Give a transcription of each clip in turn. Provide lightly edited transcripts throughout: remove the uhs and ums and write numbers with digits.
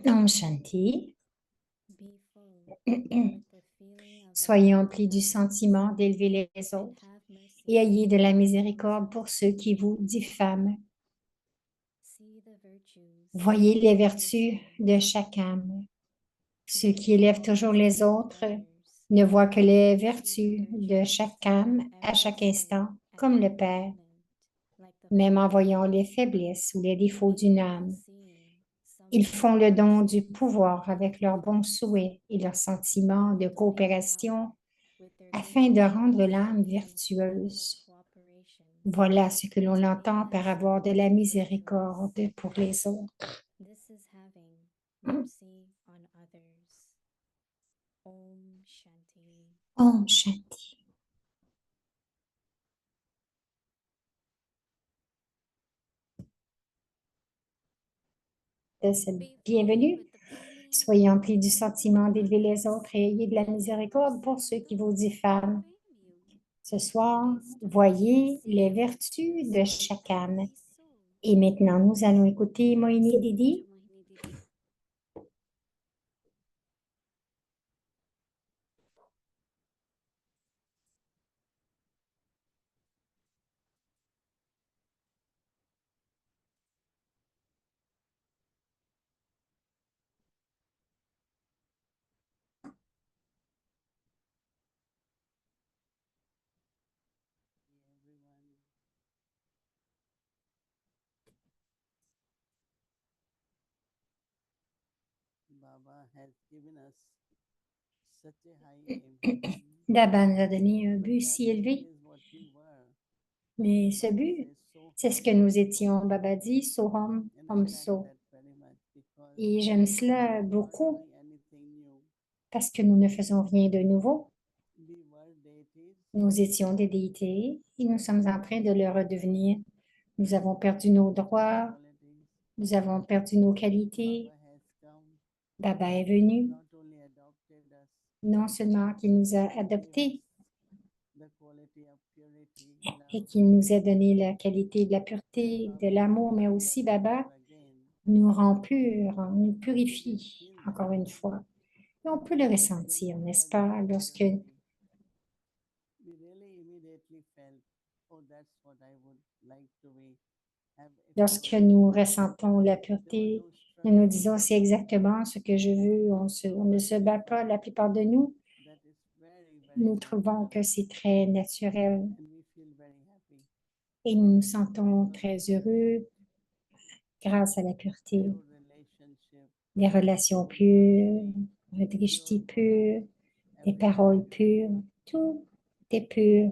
Om Shanti. Soyez emplis du sentiment d'élever les autres et ayez de la miséricorde pour ceux qui vous diffament. Voyez les vertus de chaque âme. Ceux qui élèvent toujours les autres ne voient que les vertus de chaque âme à chaque instant, comme le Père, même en voyant les faiblesses ou les défauts d'une âme. Ils font le don du pouvoir avec leurs bons souhaits et leurs sentiments de coopération afin de rendre l'âme vertueuse. Voilà ce que l'on entend par avoir de la miséricorde pour les autres. Om Shanti. Bienvenue. Soyez emplis du sentiment d'élever les autres et ayez de la miséricorde pour ceux qui vous diffament. Ce soir, voyez les vertus de chaque âme. Et maintenant, nous allons écouter Moini Didi. Baba nous a donné un but si élevé, mais ce but, c'est ce que nous étions. Baba dit, Soham Hum So. Et j'aime cela beaucoup parce que nous ne faisons rien de nouveau. Nous étions des déités et nous sommes en train de le redevenir. Nous avons perdu nos droits, nous avons perdu nos qualités. Baba est venu, non seulement qu'il nous a adoptés et qu'il nous a donné la qualité de la pureté, de l'amour, mais aussi Baba nous rend purs, nous purifie encore une fois. Et on peut le ressentir, n'est-ce pas, lorsque nous ressentons la pureté, nous nous disons c'est exactement ce que je veux, on ne se bat pas la plupart de nous. Nous trouvons que c'est très naturel et nous nous sentons très heureux grâce à la pureté. Des relations pures, un drishti pur, des paroles pures, tout est pur.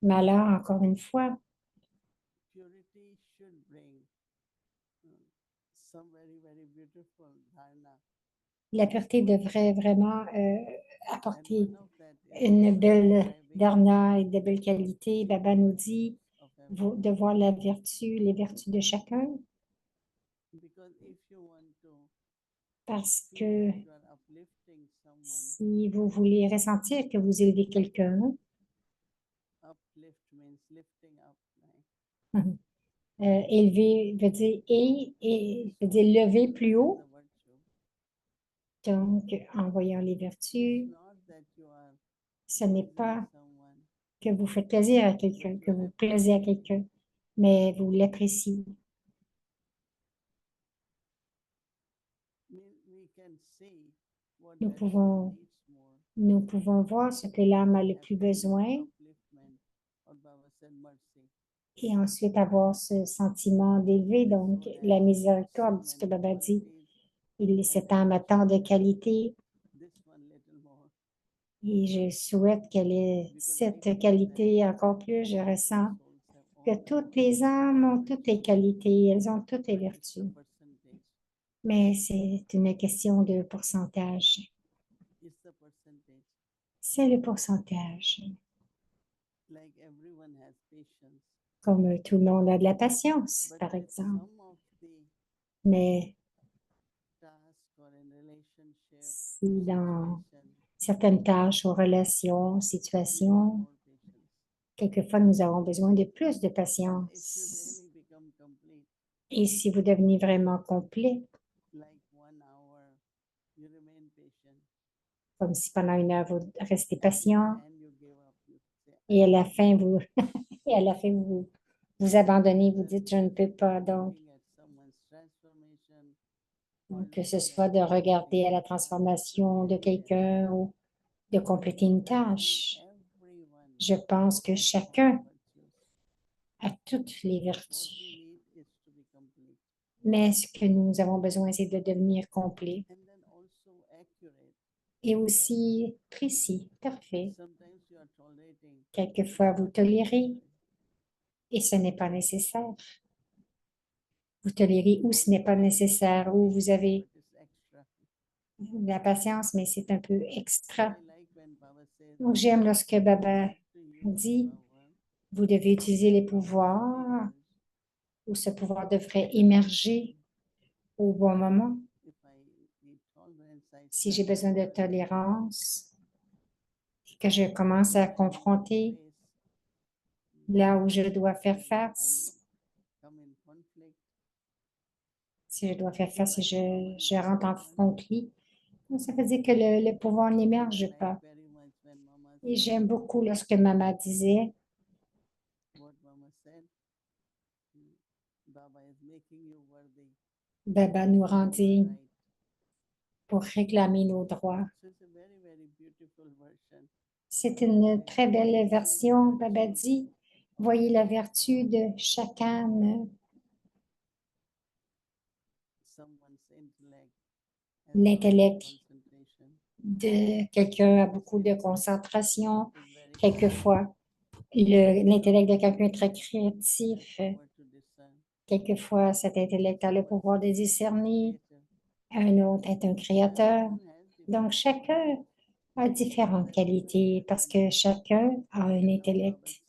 Mais alors, encore une fois, la pureté devrait vraiment apporter une belle dharna et de belles qualités. Baba nous dit de voir la vertu, les vertus de chacun, parce que si vous voulez ressentir que vous élevez quelqu'un, élever veut dire et veut dire lever plus haut. Donc, en voyant les vertus, ce n'est pas que vous faites plaisir à quelqu'un, que vous plaisez à quelqu'un, mais vous l'appréciez. Nous pouvons, nous pouvons voir ce que l'âme a le plus besoin et ensuite avoir ce sentiment d'élever, donc la miséricorde, ce que Baba dit. Cette âme a tant de qualités et je souhaite qu'elle ait cette qualité encore plus. Je ressens que toutes les âmes ont toutes les qualités, elles ont toutes les vertus. Mais c'est une question de pourcentage. C'est le pourcentage. Comme tout le monde a de la patience, par exemple. Mais si dans certaines tâches ou relations, situations, quelquefois nous avons besoin de plus de patience. Et si vous devenez vraiment complet, comme si pendant 1 heure, vous restez patient et à la fin, et à la fin, vous abandonnez, vous dites, je ne peux pas. Donc, que ce soit de regarder à la transformation de quelqu'un ou de compléter une tâche. Je pense que chacun a toutes les vertus. Mais ce que nous avons besoin, c'est de devenir complet et aussi précis, parfait. Quelquefois, vous tolérez et ce n'est pas nécessaire. Vous tolérez où ce n'est pas nécessaire, où vous avez de la patience, mais c'est un peu extra. Donc, j'aime lorsque Baba dit, vous devez utiliser les pouvoirs où ce pouvoir devrait émerger au bon moment. Si j'ai besoin de tolérance, que je commence à confronter là où je dois faire face, si je dois faire face et je rentre en conflit, donc ça veut dire que le pouvoir n'émerge pas. Et j'aime beaucoup lorsque Maman disait, Baba nous rend dignes pour réclamer nos droits. C'est une très belle version, Baba dit. Voyez la vertu de chaque âme. L'intellect de quelqu'un a beaucoup de concentration. Quelquefois, l'intellect de quelqu'un est très créatif. Quelquefois, cet intellect a le pouvoir de discerner. Un autre est un créateur. Donc, chacun a différentes qualités parce que chacun a un intellect.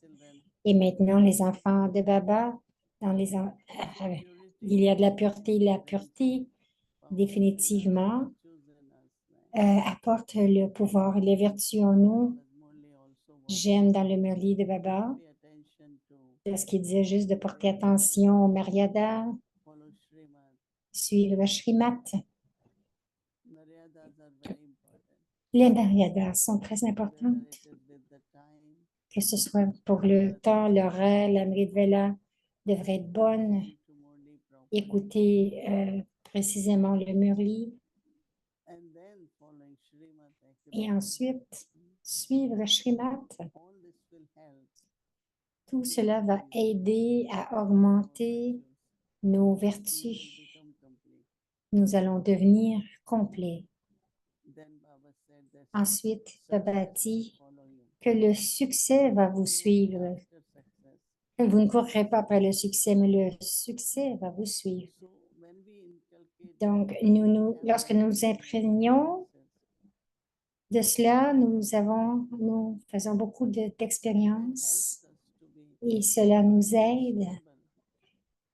Et maintenant, les enfants de Baba, il y a de la pureté, définitivement, apporte le pouvoir et les vertus en nous. J'aime dans le Murli de Baba, ce qu'il disait juste de porter attention au Maryada, suivre le Shrimat. Les Maryadas sont très importantes, que ce soit pour le temps, l'horaire, la Vela devrait être bonne. Écouter précisément le Murli et ensuite suivre le Shrimat. Tout cela va aider à augmenter nos vertus. Nous allons devenir complets. Ensuite, Baba dit que le succès va vous suivre. Que vous ne courrez pas après le succès, mais le succès va vous suivre. Donc, lorsque nous imprégnons de cela, nous faisons beaucoup d'expériences et cela nous aide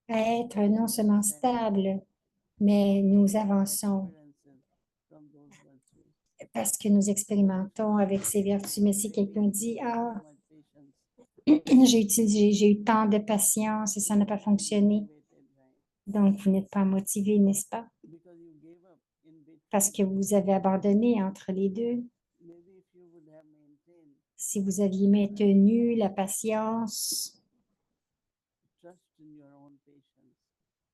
à être non seulement stable, mais nous avançons parce que nous expérimentons avec ces vertus. Mais si quelqu'un dit, ah, j'ai eu tant de patience et ça n'a pas fonctionné, donc vous n'êtes pas motivé, n'est-ce pas? Parce que vous avez abandonné entre les deux. Si vous aviez maintenu la patience,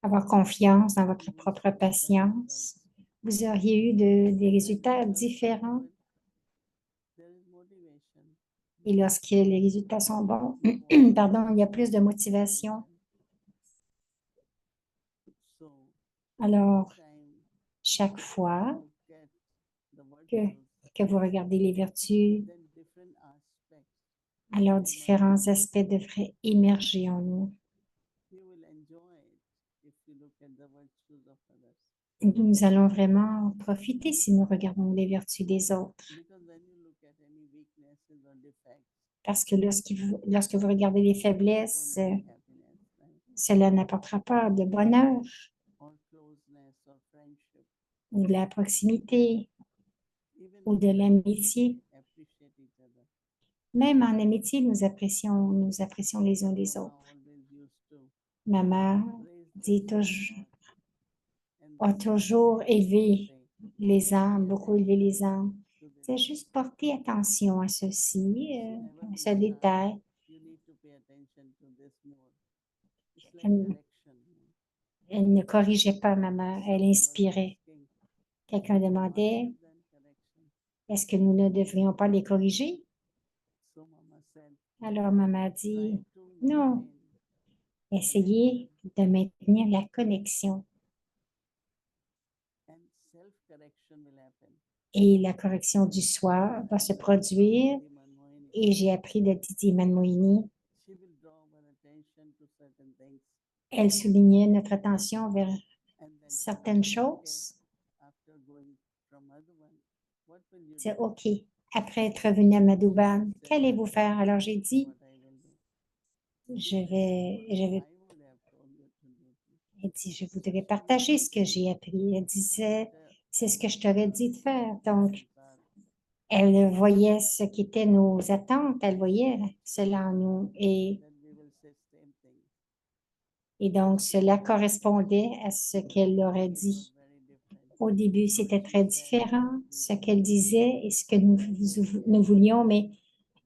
avoir confiance dans votre propre patience, vous auriez eu des résultats différents. Et lorsque les résultats sont bons, pardon, il y a plus de motivation. Alors, chaque fois que vous regardez les vertus, alors différents aspects devraient émerger en nous. Nous allons vraiment profiter si nous regardons les vertus des autres. Parce que lorsque vous regardez les faiblesses, cela n'apportera pas de bonheur ou de la proximité ou de l'amitié. Même en amitié, nous apprécions les uns les autres. Maman dit toujours, a toujours élevé les âmes, beaucoup élevé les âmes. C'est juste porter attention à ceci, à ce détail. Elle, elle ne corrigeait pas maman, elle inspirait. Quelqu'un demandait, est-ce que nous ne devrions pas les corriger? Alors maman a dit, non, essayez de maintenir la connexion. Et la correction du soi va se produire. Et j'ai appris de Didi Manmohini. Elle soulignait notre attention vers certaines choses. C'est OK. Après être venu à Madhuban, qu'allez-vous faire? Alors j'ai dit, elle dit, je voudrais partager ce que j'ai appris. Elle disait, c'est ce que je t'aurais dit de faire. Donc, elle voyait ce qui était nos attentes, elle voyait cela en nous. Et donc, cela correspondait à ce qu'elle aurait dit. Au début, c'était très différent, ce qu'elle disait et ce que nous voulions, mais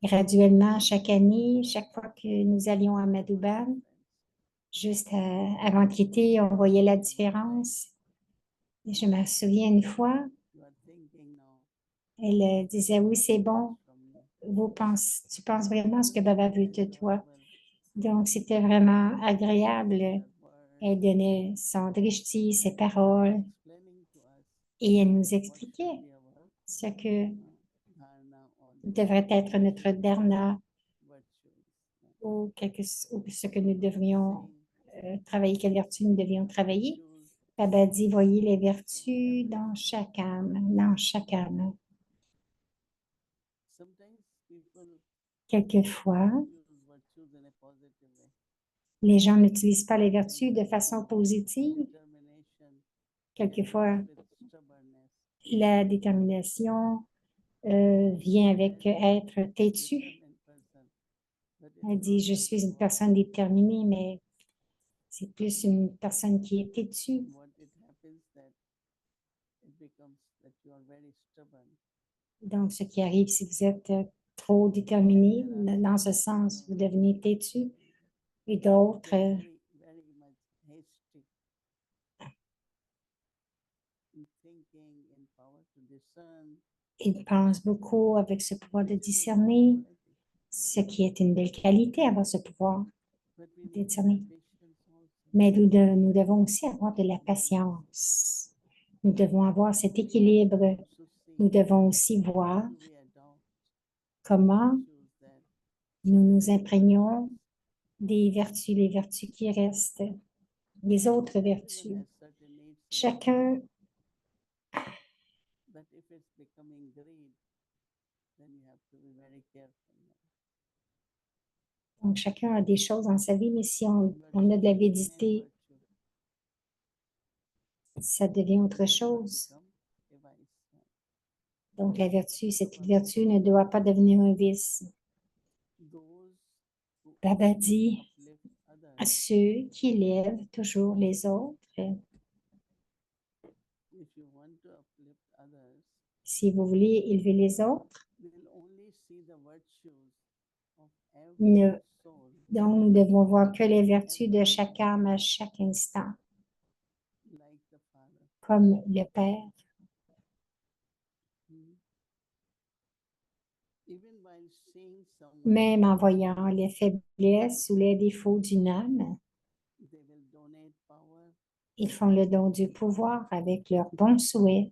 graduellement, chaque année, chaque fois que nous allions à Madhuban, juste avant de quitter, on voyait la différence. Et je me souviens une fois, elle disait, oui, c'est bon, tu penses vraiment ce que Baba veut de toi. Donc, c'était vraiment agréable. Elle donnait son drishti, ses paroles, et elle nous expliquait ce que devrait être notre dharna ou ce que nous devrions travailler, quelles vertus nous devions travailler. Baba dit, voyez les vertus dans chaque âme, dans chaque âme. Quelquefois, les gens n'utilisent pas les vertus de façon positive. Quelquefois, la détermination vient avec être têtu. Elle dit, je suis une personne déterminée, mais c'est plus une personne qui est têtue. Donc, ce qui arrive, si vous êtes trop déterminé, dans ce sens, vous devenez têtu. Et d'autres, ils pensent beaucoup avec ce pouvoir de discerner, ce qui est une belle qualité, avoir ce pouvoir de discerner. Mais nous devons aussi avoir de la patience. Nous devons avoir cet équilibre. Nous devons aussi voir comment nous nous imprégnons des vertus, les vertus qui restent, les autres vertus. Chacun, donc chacun a des choses dans sa vie, mais si on a de l'avidité, ça devient autre chose. Donc la vertu, cette vertu ne doit pas devenir un vice. Baba dit à ceux qui lèvent toujours les autres, si vous voulez élever les autres, donc nous devons voir que les vertus de chaque âme à chaque instant, comme le Père. Même en voyant les faiblesses ou les défauts d'une âme, ils font le don du pouvoir avec leurs bons souhaits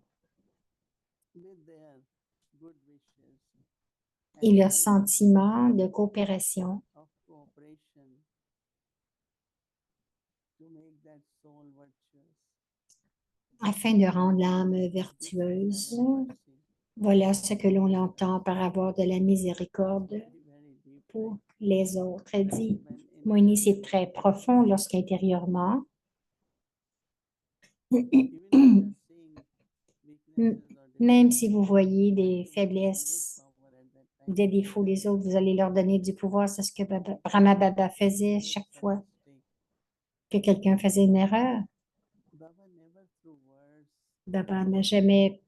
et leur sentiment de coopération afin de rendre l'âme vertueuse. Voilà ce que l'on entend par avoir de la miséricorde pour les autres. Elle dit, Moini, c'est très profond lorsqu'intérieurement, même si vous voyez des faiblesses, des défauts des autres, vous allez leur donner du pouvoir. C'est ce que Brahma Baba faisait chaque fois. que quelqu'un faisait une erreur. Baba n'a jamais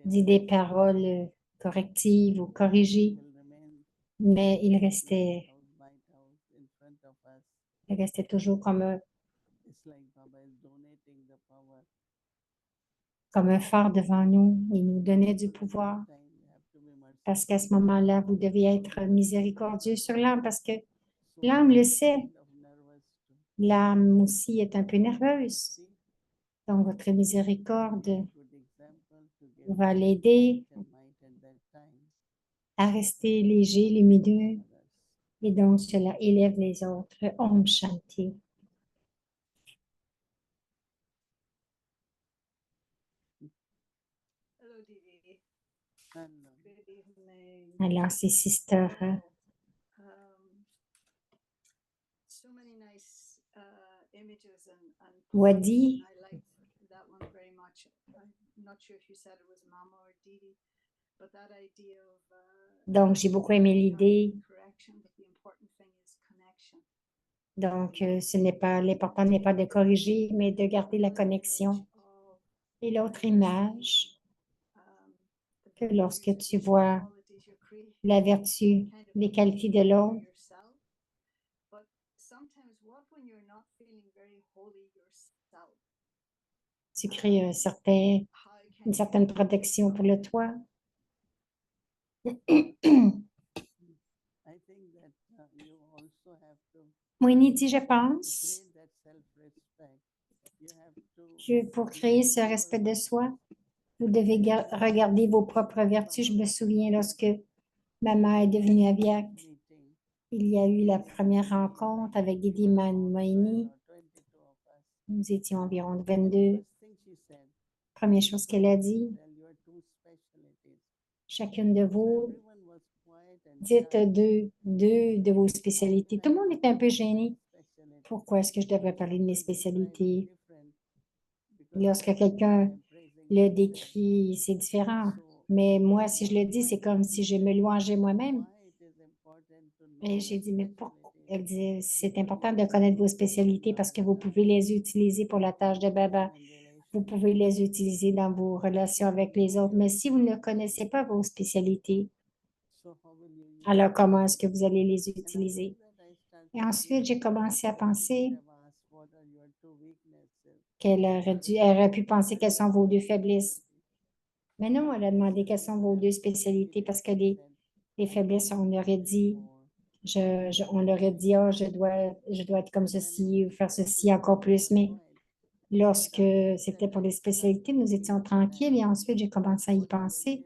dit des paroles correctives ou corrigées, mais il restait toujours comme un phare devant nous. Il nous donnait du pouvoir. Parce qu'à ce moment-là, vous devez être miséricordieux sur l'âme parce que l'âme le sait. L'âme aussi est un peu nerveuse. Donc, votre miséricorde va l'aider à rester léger, lumineux, et donc cela élève les autres. Om Shanti. Hello, Didi. Good evening. Alors, c'est Sister So many nice images and Wadi. I like that one very much. I'm not sure if you said it was Mama or Didi, but that idea of Donc, j'ai beaucoup aimé l'idée. correction, but the important thing is connection. Donc, l'important n'est pas de corriger, mais de garder la connexion. Et l'autre image, que lorsque tu vois la vertu, les qualités de l'autre, tu crées une certaine protection pour le toit. Moini dit, je pense que pour créer ce respect de soi, vous devez regarder vos propres vertus. Je me souviens lorsque maman est devenue aviate, il y a eu la première rencontre avec Didi Moini. Nous étions environ 22. Première chose qu'elle a dit, chacune de vous, dites deux de vos spécialités. Tout le monde est un peu gêné. Pourquoi est-ce que je devrais parler de mes spécialités? Lorsque quelqu'un le décrit, c'est différent. Mais moi, si je le dis, c'est comme si je me louangeais moi-même. Et j'ai dit, mais pourquoi? Elle dit, c'est important de connaître vos spécialités parce que vous pouvez les utiliser pour la tâche de baba. Vous pouvez les utiliser dans vos relations avec les autres. Mais si vous ne connaissez pas vos spécialités, alors comment est-ce que vous allez les utiliser? Et ensuite, j'ai commencé à penser elle aurait pu penser quelles sont vos deux faiblesses. Mais non, elle a demandé quelles sont vos deux spécialités parce que les faiblesses, on aurait dit, on aurait dit, oh, je dois être comme ceci ou faire ceci encore plus. Mais lorsque c'était pour les spécialités, nous étions tranquilles et ensuite, j'ai commencé à y penser.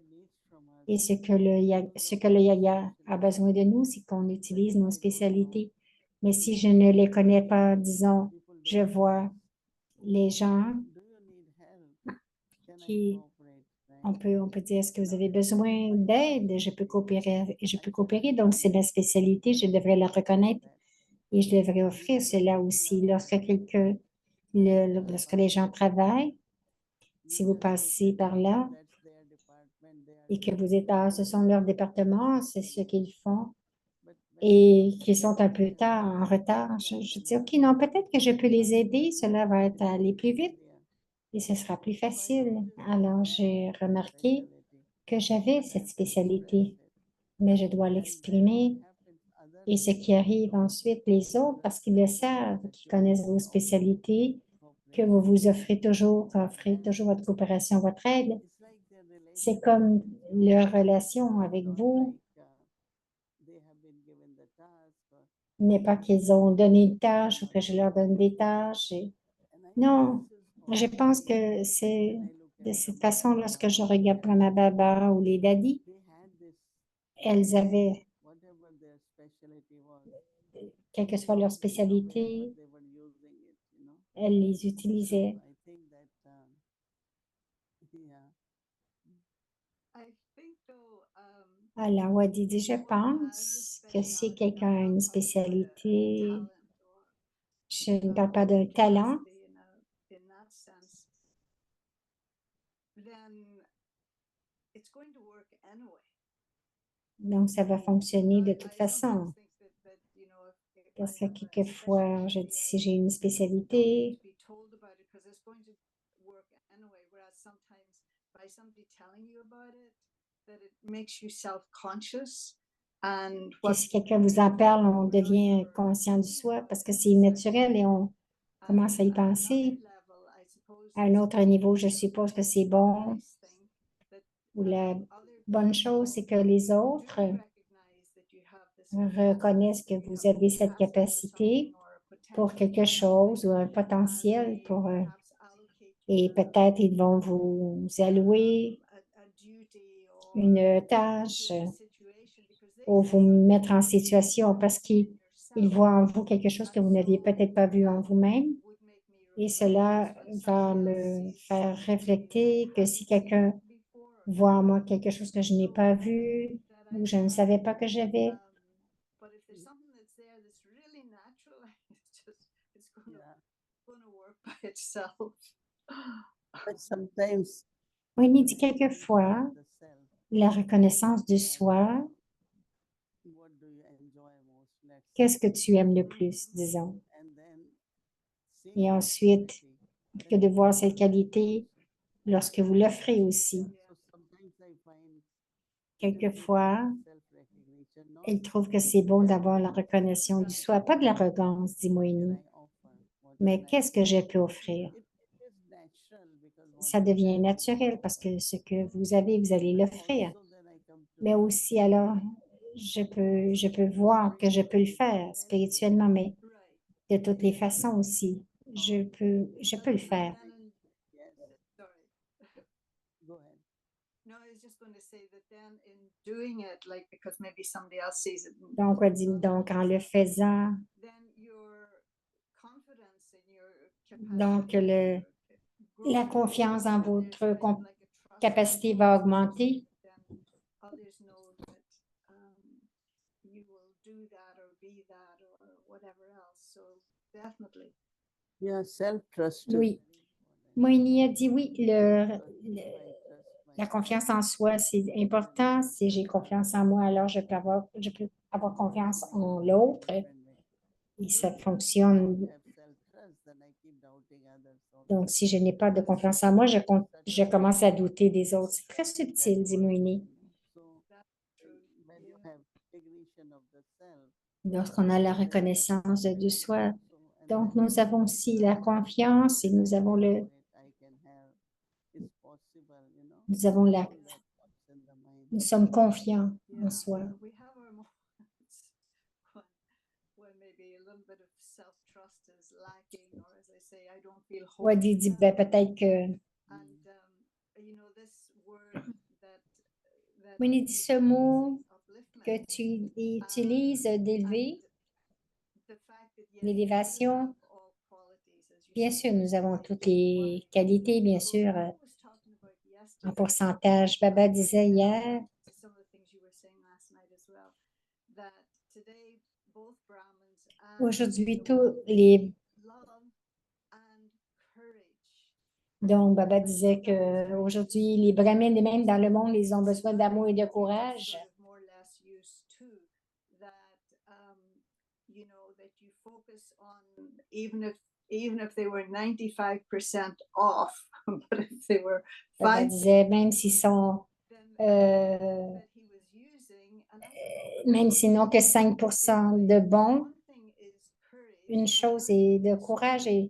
Et ce que le yaga a besoin de nous, c'est qu'on utilise nos spécialités. Mais si je ne les connais pas, disons, je vois les gens qui, on peut dire, est-ce que vous avez besoin d'aide? Je peux coopérer. Donc, c'est ma spécialité, je devrais la reconnaître et je devrais offrir cela aussi. Lorsque les gens travaillent, si vous passez par là et que vous êtes, ce sont leurs départements, c'est ce qu'ils font et qu'ils sont un peu en retard, je dis, OK, non, peut-être que je peux les aider, cela va être aller plus vite et ce sera plus facile. Alors, j'ai remarqué que j'avais cette spécialité, mais je dois l'exprimer. Et ce qui arrive ensuite, les autres, parce qu'ils le savent, qu'ils connaissent vos spécialités, que vous vous offrez toujours votre coopération, votre aide, c'est comme leur relation avec vous n'est pas qu'ils ont donné une tâche ou que je leur donne des tâches. Non, je pense que c'est de cette façon, lorsque je regarde Prana Baba ou les daddies, elles avaient, quelle que soit leur spécialité, elles les utilisaient. Alors, Wadi dit, je pense que si quelqu'un a une spécialité, je ne parle pas d'un talent, donc ça va fonctionner de toute façon. Parce que quelquefois, je dis si j'ai une spécialité, to be told about it because it's going to work anyway. Whereas sometimes by somebody telling you about it, that it makes you self-conscious and que what si quelqu'un vous en parle, on devient conscient du soi parce que c'est naturel et on commence à y penser. level, I suppose À un autre niveau, je suppose que c'est bon nice thing that ou la other bonne chose, c'est que les autres do recognize that you have this reconnaissent que vous avez cette capacité pour quelque chose ou un potentiel pour, perhaps allocate et peut-être ils vont vous allouer a duty or une tâche a situation because they ou see vous something mettre en situation parce qu'ils yourself voient en vous quelque chose que vous n'aviez peut-être pas vu en vous-même. would make me Et reflect cela when va somebody me else sees faire something réfléchir que si quelqu'un before voit en moi quelque chose que je n'ai pas vu that ou I je ne have. savais pas que j'avais. But if there's something that's there that's really natural, it's gonna work by itself. But sometimes Oui, il dit quelquefois, the self, la reconnaissance du soi, what do you enjoy most? Let's say. qu'est-ce que tu aimes le plus, disons. And then Et seeing that ensuite, quality, que then de you voir offer cette it qualité also. lorsque vous l'offrez aussi. So sometimes I find Quelquefois, self-recognition, not elle trouve que c'est bon d'avoir la reconnaissance du soi, pas de l'arrogance, dit can Moïni, I offer, what mais can I qu'est-ce que je peux offrir? it is natural because what Ça you devient have, naturel parce que ce que vous avez, vous allez l'offrir. also then I come to Mais aussi, alors, je peux voir que je peux le faire spirituellement, mais Right. de toutes les façons aussi, je peux le faire. yes, Sorry. go ahead. No, I was just going to say that then in doing it, like because maybe somebody else sees it, Donc, on dit, donc en le faisant, then your confidence in your donc capacity la grows. confiance en And there's votre kind of like a trust capacité va augmenter. then others know that you will do that or be that or whatever else. So definitely. Yeah, self-trust. Oui. Moïni a dit oui, la La confiance en soi, c'est important. Si j'ai confiance en moi, alors je peux avoir confiance en l'autre et ça fonctionne. Donc, si je n'ai pas de confiance en moi, je commence à douter des autres. C'est très subtil, dit Moïni. Lorsqu'on a la reconnaissance de soi, donc nous avons aussi la confiance et nous avons nous avons nous sommes confiants en soi. We have our moments when maybe a little bit of self-trust is lacking, or as I say, I don't feel whole. Wadi dit, ben, peut-être que And you know, this word that Moïni dit ce mot upliftment, que tu utilises d'élever, the fact that yes, l'élévation. all qualities, as you Bien say, sûr, nous avons toutes les qualités, bien sûr, I was talking about en yesterday, pourcentage. Baba disait hier, some of the things you were saying last night as well, that today both Brahmins and aujourd'hui, the tous women les... love and courage. Donc, Baba disait qu'aujourd'hui, les Brahmins, même dans le monde, ils ont besoin d'amour et de courage. Sort of more or less used to that, you know, that you focus on even if they were 95% off, but if they were Baba 5%, disait, même s'ils sont, then euh, that he was using, and même s'ils n'ont que 5 de bons, one thing is courage, une chose est de courage encourage.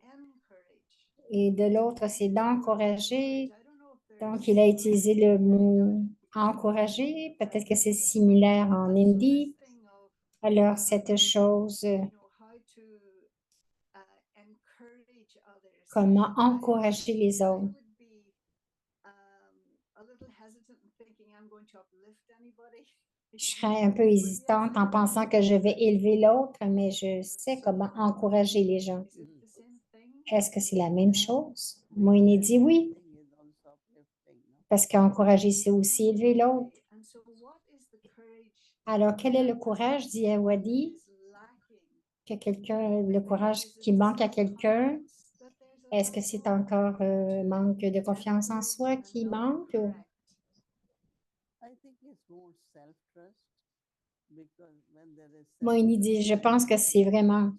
et de l'autre, c'est d'encourager. I don't know if there's Donc, il a utilisé le mot encourager. Peut-être que c'est similaire en hindi. thing of Alors, cette chose, you know how to encourage others. comment encourager les I autres. would be a little hesitant in thinking I'm going to uplift anybody. Je serais un peu hésitante en pensant que je vais élever l'autre, mais je sais comment encourager les gens. Is it the same thing? Est-ce que c'est la même chose? Moïni dit oui, parce qu'encourager, c'est aussi élever l'autre. And so what is the courage Alors, quel est le courage, dit Awadi, is lacking? que quelqu'un, le courage qui manque à quelqu'un? That there's a Est-ce que c'est encore manque de confiance en soi qui manque? I think it's more self-trust Moïni dit, je pense que c'est vraiment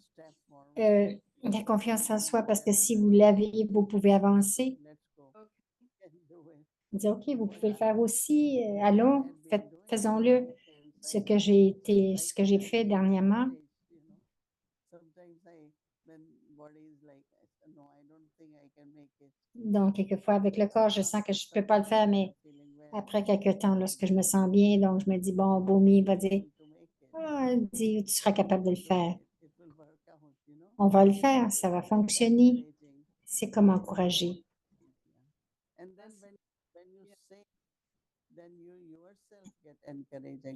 la confiance en soi parce que si vous l'avez, vous pouvez avancer. Il dit, OK, vous pouvez le faire aussi. Allons, faisons-le. Ce que j'ai fait dernièrement. Donc, quelquefois, avec le corps, je sens que je ne peux pas le faire, mais après quelques temps, lorsque je me sens bien, donc je me dis, bon, Bomi va dire, ah, il dit, tu seras capable de le faire. On va le faire, ça va fonctionner. C'est comme encourager.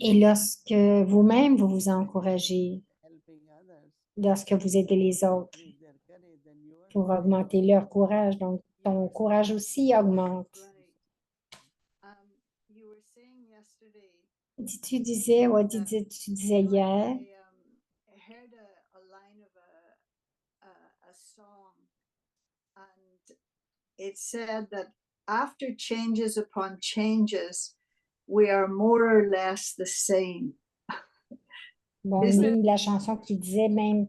Et lorsque vous-même, vous vous encouragez, lorsque vous aidez les autres pour augmenter leur courage, donc ton courage aussi augmente. Tu disais, tu disais hier, I heard a line of a song, and it said that after changes upon changes, we are more or less the same. bon, la chanson qui disait même,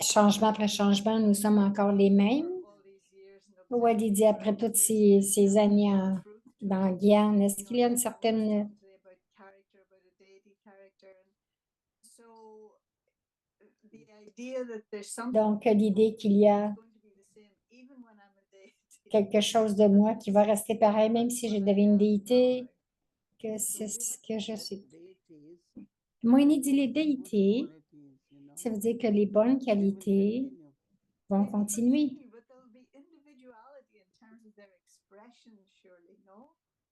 changement après changement, nous sommes encore les mêmes. Wadi dit, après toutes ces années dans Guyane, est-ce qu'il y a une certaine... Donc, l'idée qu'il y a quelque chose de moi qui va rester pareil, même si je deviens une déité, que c'est ce que je suis. Moïni dit les déités, ça veut dire que les bonnes qualités vont continuer.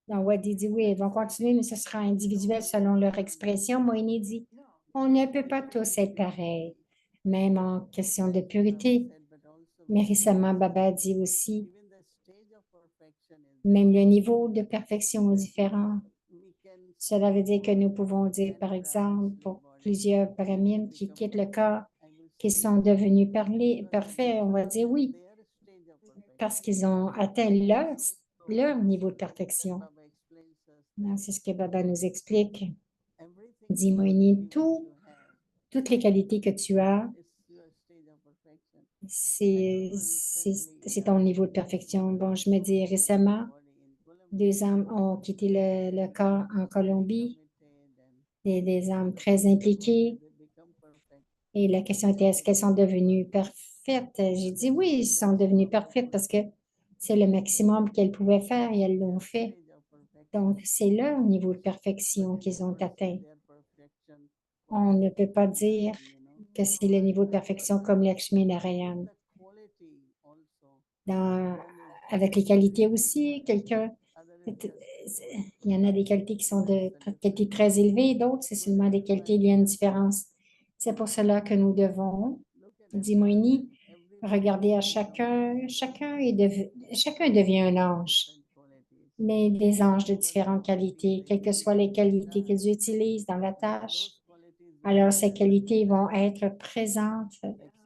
Donc, Wadi dit oui, elles vont continuer, mais ce sera individuel selon leur expression. Moïni dit, on ne peut pas tous être pareils, même en question de purité. Mais récemment, Baba dit aussi, même le niveau de perfection est différent. Cela veut dire que nous pouvons dire, par exemple, pour plusieurs paramines qui quittent le corps, qu'ils sont devenus parfaits, on va dire oui, parce qu'ils ont atteint leur niveau de perfection. C'est ce que Baba nous explique. Dis Moïni, toutes les qualités que tu as, c'est ton niveau de perfection. Bon, je me dis récemment, 2 âmes ont quitté le corps en Colombie, des âmes très impliquées. Et la question était, est-ce qu'elles sont devenues parfaites? J'ai dit oui, elles sont devenues parfaites parce que c'est le maximum qu'elles pouvaient faire et elles l'ont fait. Donc, c'est leur niveau de perfection qu'ils ont atteint. On ne peut pas dire que c'est le niveau de perfection comme Lakshmi Narayan. Avec les qualités aussi, il y en a des qualités qui sont de qualités très élevées, d'autres, c'est seulement des qualités, il y a une différence. C'est pour cela que nous devons, dit Moïni, regarder à chacun devient un ange, mais des anges de différentes qualités, quelles que soient les qualités qu'ils utilisent dans la tâche. Alors, ces qualités vont être présentes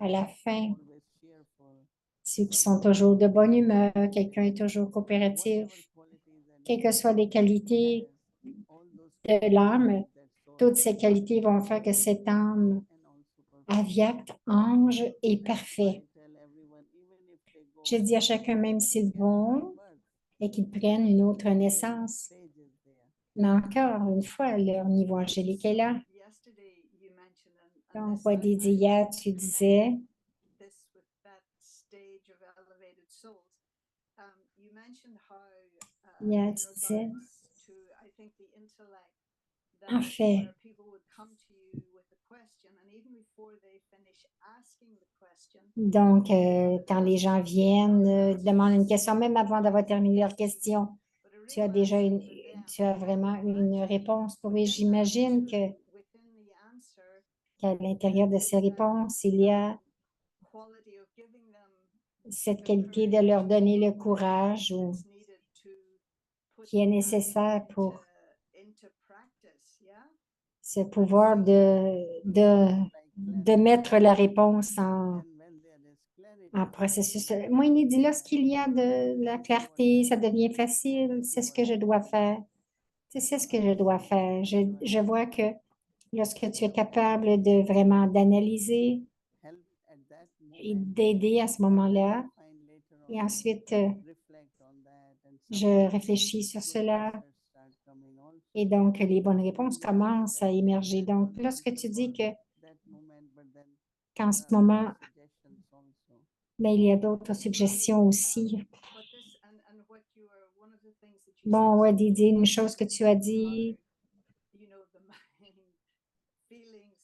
à la fin. Ceux qui sont toujours de bonne humeur, quelqu'un est toujours coopératif, quelles que soient les qualités de l'âme, toutes ces qualités vont faire que cette âme avyakta, ange, est parfait. Je dis à chacun, même s'ils vont et qu'ils prennent une autre naissance, mais encore une fois, leur niveau angélique est là. Donc, Wadi dit hier, tu disais, hier, tu disais, en fait, donc, quand les gens viennent, demandent une question, même avant d'avoir terminé leur question, tu as vraiment une réponse pour eux. J'imagine qu'à l'intérieur de ces réponses, il y a cette qualité de leur donner le courage qui est nécessaire pour ce pouvoir de mettre la réponse en processus. Moi, il dit, lorsqu'il y a de la clarté, ça devient facile, c'est ce que je dois faire. C'est ce que je dois faire. Je vois que and lorsque tu es capable de vraiment d'analyser help at that et moment, d'aider à ce and then moment-là. I find later Et on ensuite, reflect on that, and some je réfléchis sur good cela. answers start coming Et also. donc, les bonnes réponses You just said commencent à that émerger. that Donc, was lorsque answer tu dis for que that moment, but then qu'en there ce are other moment, suggestions also. mais il y a d'autres suggestions aussi. But this and what you are one of the things that you Bon, said ouais, is Didier, une chose que tu as how, dit, you know, the mind feelings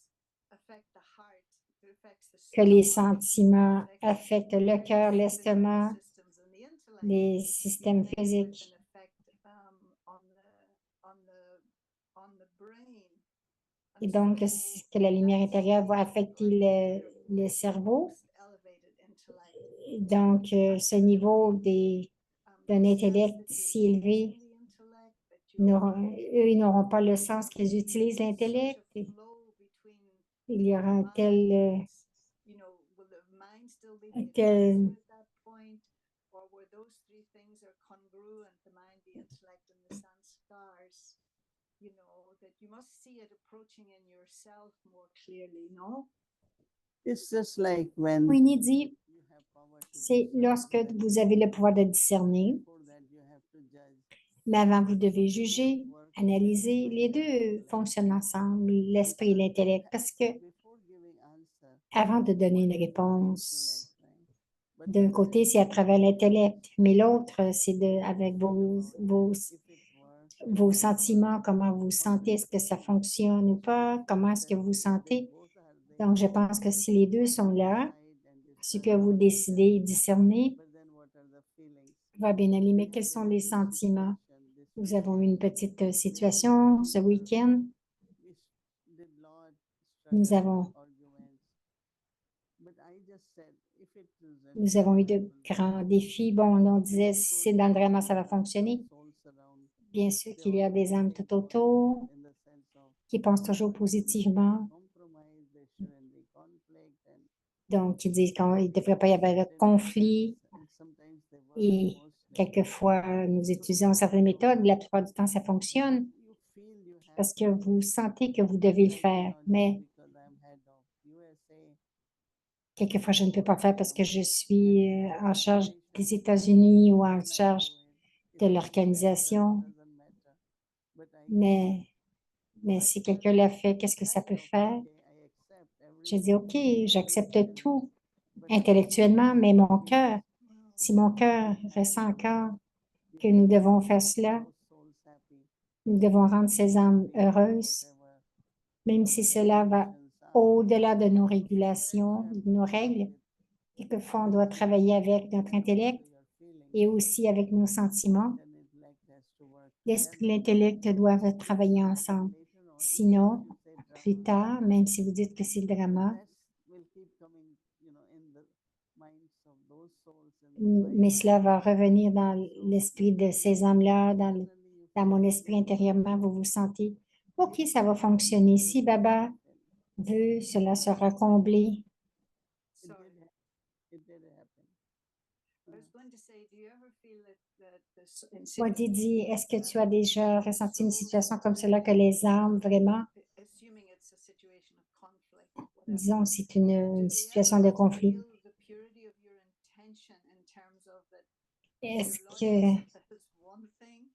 affect the heart, it affects the que les stomach, sentiments affects affectent le cœur, various physical l'estomac, systems and the intellect. les You systèmes connect with an physiques. effect on the brain. Et And donc, so que la lumière that intérieure va state affecter or le cerveau. most elevated intellect Donc, ce niveau d'un the sense intellect that you're si élevé, using the intellect, that you're eux, ils n'auront pas le sens qu'ils utilisent such a l'intellect. flow between Il y aura the un tel, minds, you know, will the mind still be un the tel, attractor at that point, or where those three things are congruent, the mind, the intellect, and the sanskars, you know, that you must see it approaching in yourself more clearly, no? It's just like when Winnie dit, you have power to c'est discern, lorsque then vous avez le pouvoir de discerner, before that you have to judge. mais avant, vous So devez they both juger, work analyser. together, Les mind and deux intellect. fonctionnent ensemble, l'esprit et l'intellect, parce que Before giving answer, avant de donner une one is through the réponse, intellect, right? But d'un then côté, when c'est à travers l'intellect, mais l'autre, c'est avec think about if it works or vos not sentiments, works, comment vous how do sentez, you est-ce que ça feel? fonctionne ou So if pas, comment est-ce que that vous they sentez. both are Donc, je there, pense que si les deux what sont you là, decide and ce discern que vous is good, décidez, discernez, but then what are the feelings? va bien aller. We Mais had quels a sont les little sentiments? situation this Nous avons eu weekend. une petite Many situation ce people, week-end. we did lot Nous struggle, avons, arguments. But I just said, if it is a nous avons eu drama, it de will grands work. défis. Bon, on disait, Of si course, c'est dans le there drama, ça are va fonctionner. souls around. Bien sûr They qu'il y a always des âmes think tout positive autour in the sense of qui pensent toujours there shouldn't be positivement. compromise, there shouldn't be conflict, and Donc, ils disent qu'il ne devrait pas y avoir de certain methods, conflit. and sometimes they work Et mostly. quelquefois, nous utilisons certaines méthodes. La plupart du temps, ça fonctionne You feel you have parce que to, vous sentez que vous but devez le I faire. cannot do Mais because I'm head of USA quelquefois, je ne peux or pas faire parce que some je suis en charge des organization, États-Unis ou en then I charge do it. de If somebody else does, l'organisation. doesn't matter, but I cannot. Mais, So mais I si felt quelqu'un l'a fait, qu'est-ce que ça kind peut of faire? okay, I accept J'ai dit, everything OK, j'accepte intellectually, tout but my heart intellectuellement, mais mon cœur, feels si mon cœur we have ressent to encore we que have nous to devons make faire cela, those souls happy, nous devons rendre ces âmes irrespective of heureuses, whatever même si our cela va regulations are. au-delà de nos So perhaps you régulations, have de to nos work règles. with Quelquefois, on the doit travailler intellect avec notre and also intellect your feelings, et aussi avec nos sentiments. mind and intellect has to work L'esprit et together. l'intellect doivent travailler But ensemble. later on, even if Sinon, you say plus drama, tard, même si vous dites que c'est le but drama, that will keep coming, in the minds of those souls in my mais cela mind. va revenir dans So l'esprit you de feel ces âmes-là, internally, you dans feel mon okay, esprit intérieurement, vous vous sentez, OK, if ça va God fonctionner. will Si Baba happen. veut, cela sera comblé. It Sorry. did, it did happen. I was going to say, do you ever feel that this in Moi, situations Didi, est-ce que tu as that déjà ressenti une souls situation comme cela, que really, les âmes, vraiment, assuming it's a situation of conflict, whatever, disons, c'est do une they situation ever de conflit, feel the purity of your intention in terms of that est-ce your que, logic says one thing,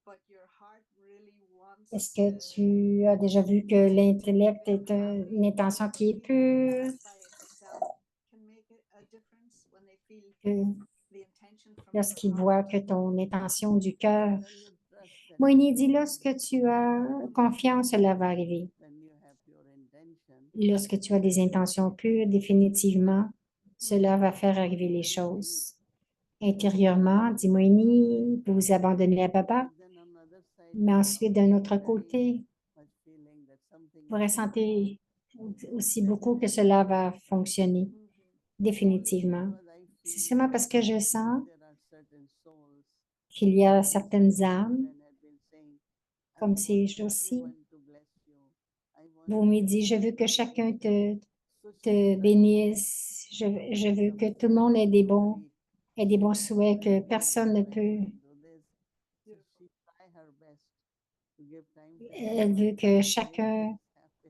but your heart really wants est-ce que tu as déjà vu que to l'intellect make them est happy? une Do you intention ever qui est feel pure, that by itself can make a difference when they feel que the intention from your lorsqu'ils voient heart? que ton intention du cœur. Then you trust that Moïni dit, lorsque tu as confiance, cela va arriver. when you have pure intention, Lorsque tu as des intentions pures, définitivement, cela va faire arriver les choses. Intérieurement, dit Moïni, vous vous abandonnez à Baba, but then on the other side, mais you ensuite, also d'un have autre very côté, much feeling that something vous is ressentez aussi beaucoup que definitely cela va happening. fonctionner, Mhm. définitivement. Because I C'est feel seulement parce que je sens there are certain souls, qu'il y a like certaines Sister âmes, Helen had been saying, I comme want ces jours-ci, everyone to bless you. I want vous me you dites, je veux que to be chacun happy. So she te tried bénisse, je kind veux of que tout le monde nobody ait des bons souhaits, que will be personne ne able peut. to do this. So Beautiful. she try her best to give time to Elle everyone veut to que make chacun things happen.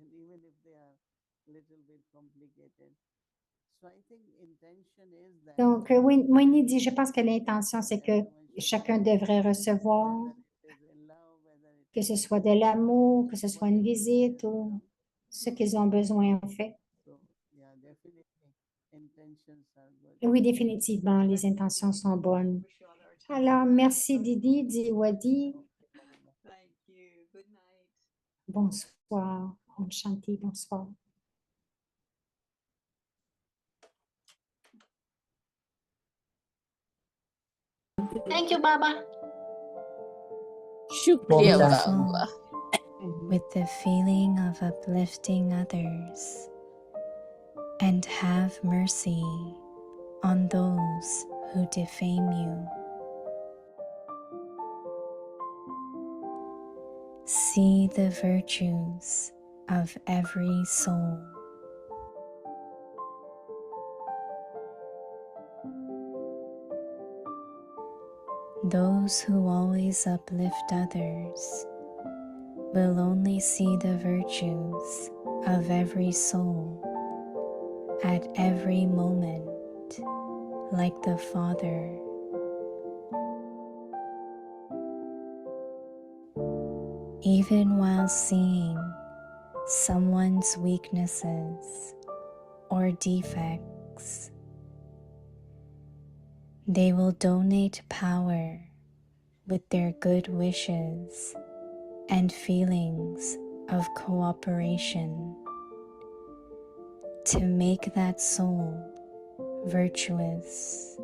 So I think intention is that Donc, Winnie dit, je pense que l'intention, c'est que everyone should chacun get, devrait recevoir, whether it is a love, whether it que is ce soit de l'amour, que ce soit une whatever it visite has ou come. ce qu'ils ont besoin, en fait. So yeah, definitely intentions are good. Oui, définitivement, les intentions sont bonnes. Wish you all our time. Alors, merci Didi, dit Wadi. Thank you. Good night. Bonsoir. Om Shanti, bonsoir. Thank you, Baba. Shukriya Wonderful. Baba. With the feeling of uplifting others, and have mercy on those who defame you. See the virtues of every soul. Those who always uplift others will only see the virtues of every soul at every moment, like the Father. Even while seeing someone's weaknesses or defects, they will donate power with their good wishes and feelings of cooperation to make that soul virtuous.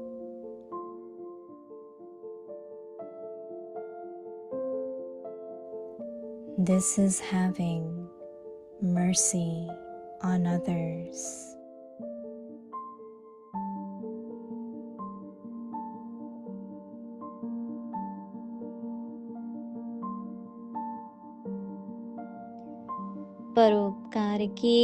This is having mercy on others. परोपकार की